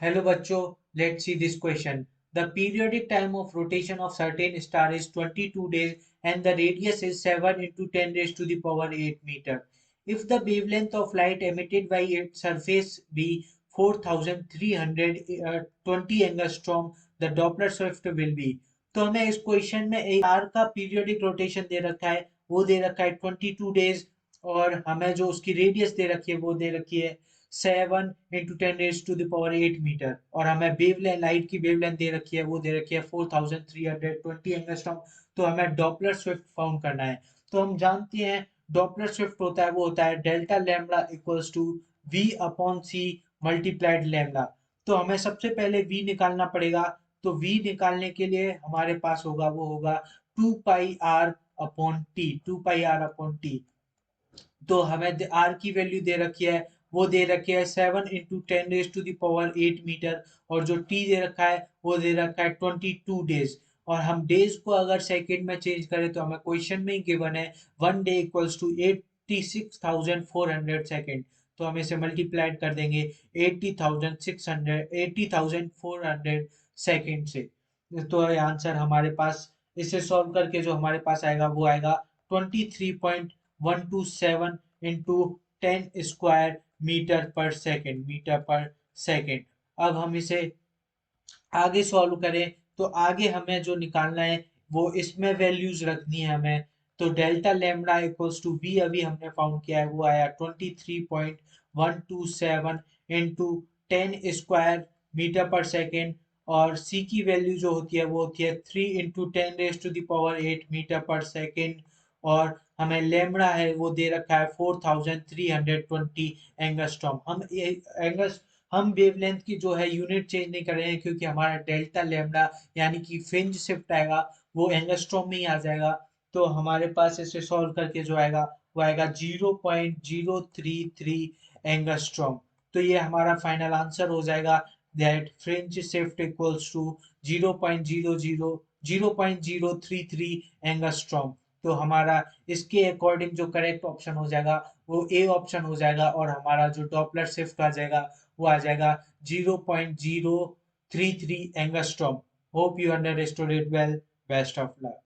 Hello bachcho, let's see this question. The periodic time of rotation of certain star is 22 days and the radius is 7 into 10 raised to the power 8 meter. If the wavelength of light emitted by its surface be 4320 angstrom, the Doppler shift will be. तो हमें इस question में are का periodic rotation दे रखा है, वो दे रखा है 22 डेज, और हमें जो उसकी रेडियस दे रखी है वो दे रखी है 7 × 10⁻⁸ और हमें लाइट की वेवलेंथ दे रखी है, वो दे रखी है 4320 एंगस्ट्रॉम। तो हमें डॉपलर स्विफ्ट फाउंड करना है। तो हम जानते हैं डॉपलर स्विफ्ट होता है, वो होता है delta lambda equals to V upon C multiplied lambda. तो हमें सबसे पहले वी निकालना पड़ेगा। तो वी निकालने के लिए हमारे पास होगा, वो होगा 2 पाई आर अपॉन टी। तो हमें आर की वैल्यू दे रखी है, वो दे रखी है 7 × 10⁻⁸ और जो टी दे रखा है वो दे रखा है 22 डेज। और हम डेज को अगर सेकंड में चेंज करें तो हमें क्वेश्चन में ही गिवन है 1 डे इक्वल्स टू 86,400 सेकेंड। तो हम इसे मल्टीप्लाइड कर देंगे 80,400 सेकेंड से। तो ये आंसर हमारे पास, इसे सॉल्व करके जो हमारे पास आएगा वो आएगा 23.127 इंटू 10 स्क्वायर मीटर पर सेकेंड। अब हम इसे आगे सॉल्व करें तो आगे हमें जो निकालना है वो इसमें वैल्यूज रखनी है हमें। तो delta lambda equals to V अभी हमने फाउंड किया है, वो आया 23.127 इंटू 10 स्क्वायर मीटर पर सेकेंड। और सी की वैल्यू जो होती है वो होती है 3 × 10⁻⁸ और हमें लेमड़ा है वो दे रखा है 4320 एंगस्ट्रॉम। हम वेवलेंथ की जो है यूनिट चेंज नहीं कर रहे हैं, क्योंकि हमारा डेल्टा लेमड़ा यानी कि फ्रिंज शिफ्ट आएगा वो एंगस्ट्रॉम में ही आ जाएगा। तो हमारे पास इसे सॉल्व करके जो आएगा वो आएगा 0.033 एंगस्ट्रॉम। तो ये हमारा फाइनल आंसर हो जाएगा, that fringe shift equals to 0.033 angstrom. तो हमारा इसके अकॉर्डिंग जो करेक्ट ऑप्शन हो जाएगा वो ए ऑप्शन हो जाएगा, और हमारा जो डॉपलर शिफ्ट आ जाएगा वो आ जाएगा 0.033 angstrom. Hope you understood it well. Best of luck.